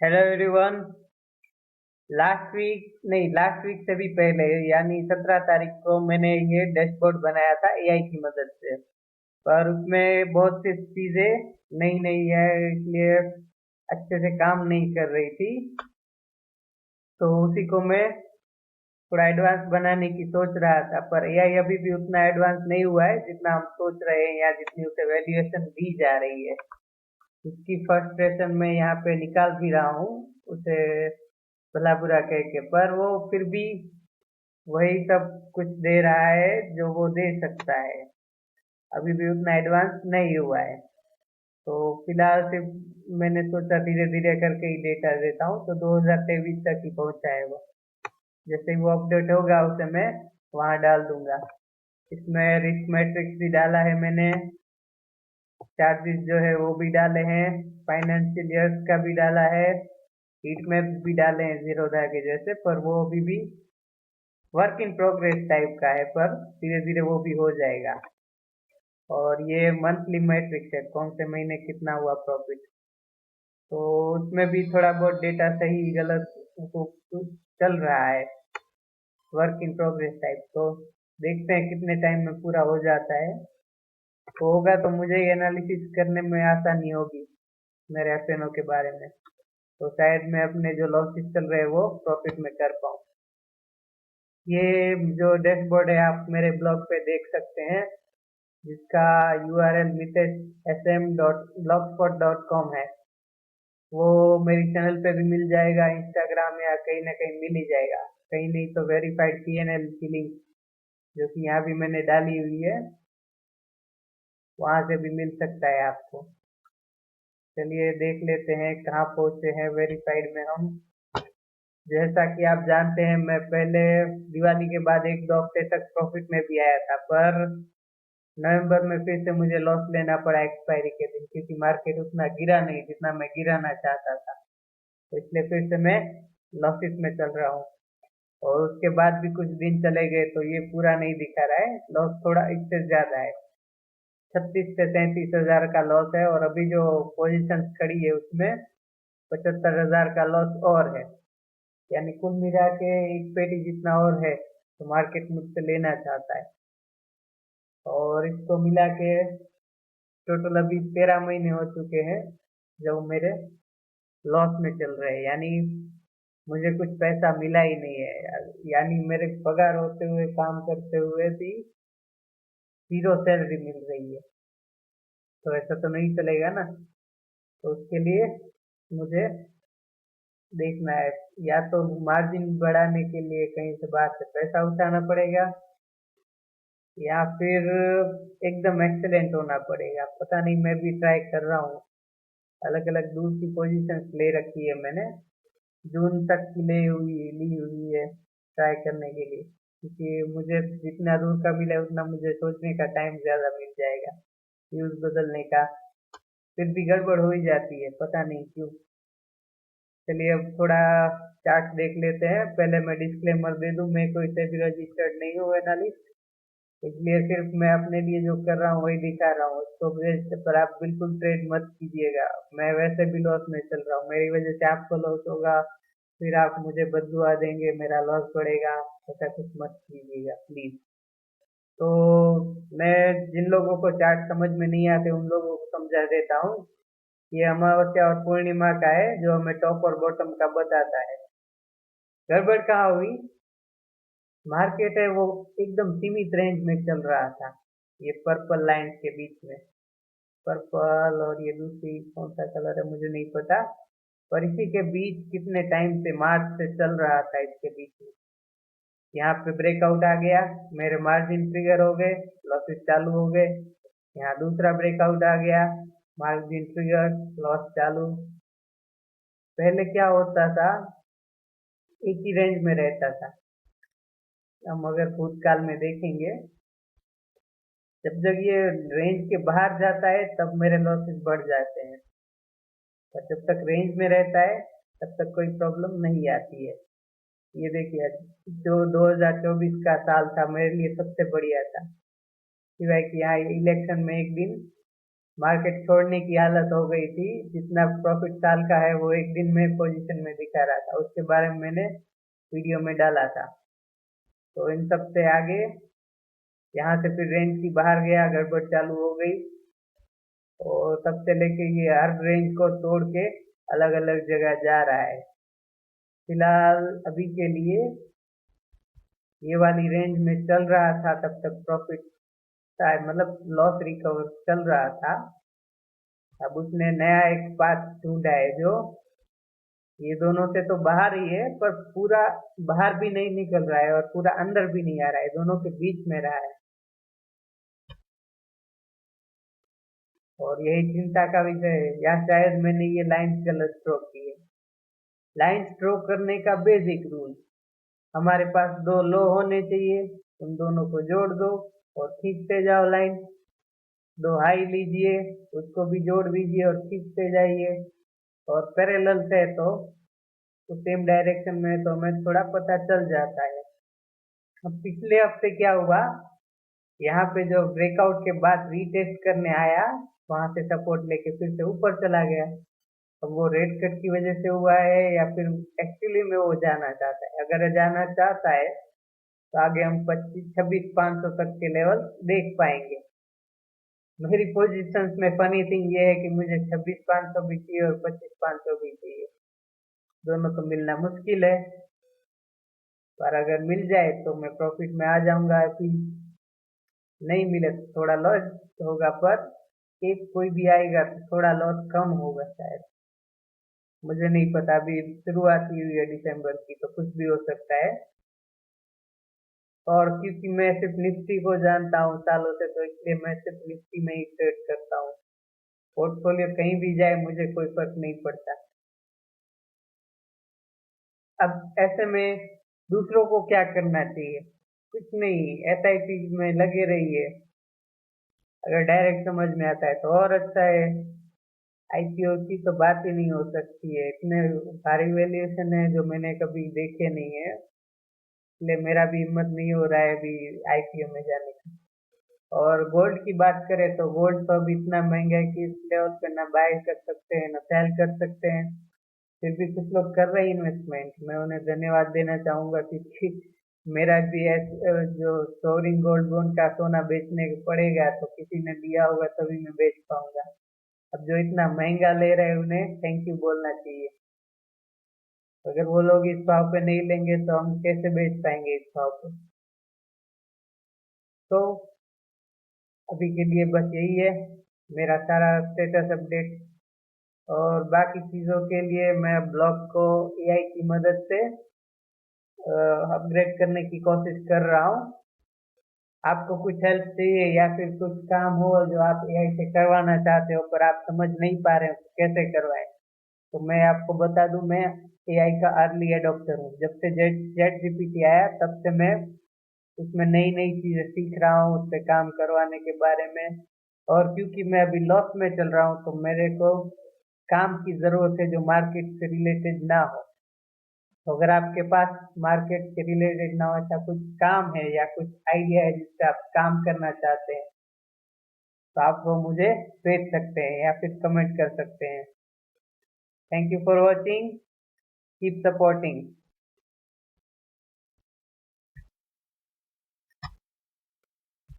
Hello everyone. Last week से भी पहले यानी 17 तारीख को मैंने ये डैशबोर्ड बनाया था एआई की मदद से। पर उसमें बहुत सी चीजें नई नई है, इसलिए अच्छे से काम नहीं कर रही थी। तो उसी को मैं थोड़ा एडवांस बनाने की सोच रहा था, पर एआई अभी भी उतना एडवांस नहीं हुआ है जितना हम सोच रहे हैं या जितनी उसे वैल्यूएशन दी जा रही है। उसकी फ्रस्ट्रेशन मैं यहाँ पे निकाल भी रहा हूँ उसे भला बुरा कह के, पर वो फिर भी वही सब कुछ दे रहा है जो वो दे सकता है। अभी भी उतना एडवांस नहीं हुआ है। तो फिलहाल सिर्फ मैंने सोचा धीरे धीरे करके ही डेटा देता हूँ, तो 2023 तक ही पहुंचा है वो। जैसे ही वो अपडेट होगा उसे मैं वहां डाल दूंगा। इसमें रिस्क मैट्रिक्स भी डाला है मैंने, चार्जेस जो है वो भी डाले हैं, फाइनेंशियल ईयर्स का भी डाला है, हीट मैप्स भी डाले हैं जीरोधा के जैसे, पर वो अभी भी वर्क इन प्रोग्रेस टाइप का है, पर धीरे धीरे वो भी हो जाएगा। और ये मंथली मैट्रिक्स है, कौन से महीने कितना हुआ प्रॉफिट। तो उसमें भी थोड़ा बहुत डेटा सही गलत वो चल रहा है, वर्क इन प्रोग्रेस टाइप। तो देखते हैं कितने टाइम में पूरा हो जाता है। तो होगा तो मुझे एनालिसिस करने में आसानी होगी मेरे एफएनओ के बारे में। तो शायद मैं अपने जो लॉसेस चल रहे हैं वो प्रॉफिट में कर पाऊँ। ये जो डैशबोर्ड है आप मेरे ब्लॉग पे देख सकते हैं, जिसका URL Mitesh sm dot Blogspot dot com है। वो मेरी चैनल पे भी मिल जाएगा, इंस्टाग्राम या कहीं ना कहीं मिल ही जाएगा। कहीं नहीं तो वेरीफाइड पीएनएल की लिंक जो कि यहाँ भी मैंने डाली हुई है, वहां से भी मिल सकता है आपको। चलिए देख लेते हैं कहाँ पहुंचे हैं वेरीफाइड में हम। जैसा कि आप जानते हैं, मैं पहले दिवाली के बाद एक दो हफ्ते तक प्रॉफिट में भी आया था, पर नवंबर में फिर से मुझे लॉस लेना पड़ा एक्सपायरी के दिन, क्योंकि मार्केट उतना गिरा नहीं जितना मैं गिराना चाहता था। तो इसलिए फिर से मैं लॉसेस में चल रहा हूँ। और उसके बाद भी कुछ दिन चले गए तो ये पूरा नहीं दिखा रहा है, लॉस थोड़ा इससे ज्यादा है। 36 से 37 हजार का लॉस है, और अभी जो पोजीशन खड़ी है उसमें 75 हजार का लॉस और है। यानी कुल मिला के एक पेटी जितना और है, तो मार्केट मुझसे लेना चाहता है। और इसको मिला के टोटल अभी 13 महीने हो चुके हैं जब मेरे लॉस में चल रहे हैं, यानी मुझे कुछ पैसा मिला ही नहीं है यार। यानी मेरे पगार होते हुए काम करते हुए भी जीरो सैलरी मिल रही है। तो ऐसा तो नहीं चलेगा ना। तो उसके लिए मुझे देखना है, या तो मार्जिन बढ़ाने के लिए कहीं से बाहर से पैसा उठाना पड़ेगा, या फिर एकदम एक्सेलेंट होना पड़ेगा। पता नहीं, मैं भी ट्राई कर रहा हूँ। अलग अलग दूर की पोजीशंस ले रखी है मैंने, जून तक की ली हुई है ट्राई करने के लिए, क्योंकि मुझे जितना दूर का मिले उतना मुझे सोचने का टाइम ज़्यादा मिल जाएगा, व्यूज बदलने का। फिर भी गड़बड़ हो ही जाती है, पता नहीं क्यों। चलिए अब थोड़ा चार्ट देख लेते हैं। पहले मैं डिस्क्लेमर दे दूं, मैं कोई से भी रजिस्टर्ड नहीं हूँ एनालिस्ट, इसलिए सिर्फ मैं अपने लिए जो कर रहा हूँ वही दिखा रहा हूँ। उसको बेस पर आप बिल्कुल ट्रेड मत कीजिएगा। मैं वैसे भी लॉस में चल रहा हूँ, मेरी वजह से आपको लॉस होगा, फिर आप मुझे बददुआ देंगे, मेरा लॉस बढ़ेगा। ऐसा कुछ मत कीजिएगा प्लीज। तो मैं जिन लोगों को चार्ट समझ में नहीं आते उन लोगों को समझा देता हूँ। ये अमावस्या और पूर्णिमा का है जो हमें टॉप और बॉटम का बताता है। गड़बड़ कहाँ हुई, मार्केट है वो एकदम सीमित रेंज में चल रहा था, ये पर्पल लाइंस के बीच में। पर्पल और ये दूसरी कौन सा कलर है मुझे नहीं पता, पर इसी के बीच कितने टाइम से मार्च से चल रहा था इसके बीच में। यहाँ पे ब्रेकआउट आ गया, मेरे मार्जिन ट्रिगर हो गए, लॉसेस चालू हो गए। यहाँ दूसरा ब्रेकआउट आ गया, मार्जिन ट्रिगर, लॉस चालू। पहले क्या होता था, एक ही रेंज में रहता था। हम अगर भूतकाल में देखेंगे, जब जब ये रेंज के बाहर जाता है तब मेरे लॉसेस बढ़ जाते हैं, और जब तक रेंज में रहता है तब तक कोई प्रॉब्लम नहीं आती है। ये देखिए, जो 2024 का साल था मेरे लिए सबसे बढ़िया था, सिवाय कि यहाँ इलेक्शन में एक दिन मार्केट छोड़ने की हालत हो गई थी। जितना प्रॉफिट साल का है वो एक दिन में पोजीशन में दिखा रहा था, उसके बारे में मैंने वीडियो में डाला था। तो इन सब से आगे यहाँ से फिर रेंज की बाहर गया, गड़बड़ चालू हो गई और तब से लेके ये हर रेंज को तोड़ के अलग अलग जगह जा रहा है। फिलहाल अभी के लिए ये वाली रेंज में चल रहा था, तब तक प्रॉफिट था, मतलब लॉस रिकवर चल रहा था। अब उसने नया एक पाथ ढूंढा है जो ये दोनों से तो बाहर ही है, पर पूरा बाहर भी नहीं निकल रहा है और पूरा अंदर भी नहीं आ रहा है, दोनों के बीच में रहा है। और यही चिंता का विषय है, या शायद मैंने ये लाइन गलत स्ट्रोक की है। लाइन स्ट्रोक करने का बेसिक रूल, हमारे पास दो लो होने चाहिए, उन दोनों को जोड़ दो और खींचते जाओ लाइन। दो हाई लीजिए, उसको भी जोड़ दीजिए और खींचते जाइए। और पैरेलल से तो सेम डायरेक्शन में तो हमें थोड़ा पता चल जाता है। अब पिछले हफ्ते क्या हुआ, यहाँ पे जो ब्रेकआउट के बाद रीटेस्ट करने आया, वहां से सपोर्ट लेके फिर से ऊपर चला गया। अब वो रेड कट की वजह से हुआ है या फिर एक्चुअली में वो जाना चाहता है। अगर जाना चाहता है तो आगे हम 26,500 तक के लेवल देख पाएंगे। मेरी पोजीशंस में फनी थिंग ये है कि मुझे 26,500 भी चाहिए और 25,500 भी चाहिए, दोनों तो मिलना मुश्किल है। पर अगर मिल जाए तो मैं प्रॉफिट में आ जाऊंगा, अभी नहीं मिले तो थोड़ा लॉस होगा, पर एक कोई भी आएगा तो थोड़ा लॉस कम होगा शायद, मुझे नहीं पता। अभी शुरुआत ही हुई है दिसंबर की, तो कुछ भी हो सकता है। और क्योंकि मैं सिर्फ निफ्टी को जानता हूँ सालों से, तो इसलिए मैं सिर्फ निफ्टी में ही ट्रेड करता हूँ। पोर्टफोलियो कहीं भी जाए मुझे कोई फर्क नहीं पड़ता। अब ऐसे में दूसरों को क्या करना चाहिए? कुछ नहीं, एसआईपी में लगे रहिए। अगर डायरेक्ट समझ में आता है तो और अच्छा है। आईपीओ की तो बात ही नहीं हो सकती है, इतने भारी वैल्यूएशन है जो मैंने कभी देखे नहीं है, इसलिए मेरा भी हिम्मत नहीं हो रहा है अभी आईपीओ में जाने का। और गोल्ड की बात करें तो गोल्ड तो अभी इतना महंगा है कि इस लेवल पे ना बाय कर सकते हैं ना सेल कर सकते हैं। फिर भी कुछ लोग कर रहे हैं इन्वेस्टमेंट, मैं उन्हें धन्यवाद देना चाहूंगा, क्योंकि मेरा भी जो सोवरिन गोल्ड बॉन्ड का सोना बेचने पड़ेगा तो किसी ने लिया होगा तभी मैं बेच पाऊंगा। अब जो इतना महंगा ले रहे हैं उन्हें थैंक यू बोलना चाहिए। अगर वो लोग इस भाव पे नहीं लेंगे तो हम कैसे बेच पाएंगे इस भाव पे? तो अभी के लिए बस यही है मेरा सारा स्टेटस अपडेट। और बाकी चीज़ों के लिए मैं ब्लॉग को एआई की मदद से अपग्रेड करने की कोशिश कर रहा हूँ। आपको कुछ हेल्प चाहिए या फिर कुछ काम हो जो आप एआई से करवाना चाहते हो पर आप समझ नहीं पा रहे हो तो कैसे करवाएं, तो मैं आपको बता दूं, मैं एआई का अर्ली एडॉप्टर हूँ। जब से जेट जीपीटी आया तब से मैं उसमें नई नई चीज़ें सीख रहा हूँ, उस पर काम करवाने के बारे में। और क्योंकि मैं अभी लॉस में चल रहा हूँ तो मेरे को काम की ज़रूरत है जो मार्केट से रिलेटेड ना हो। तो अगर आपके पास मार्केट से रिलेटेड ना हो, ऐसा कुछ काम है या कुछ आइडिया है जिससे आप काम करना चाहते हैं, तो आप वो मुझे भेज सकते हैं या फिर कमेंट कर सकते हैं। Thank you for watching, keep supporting.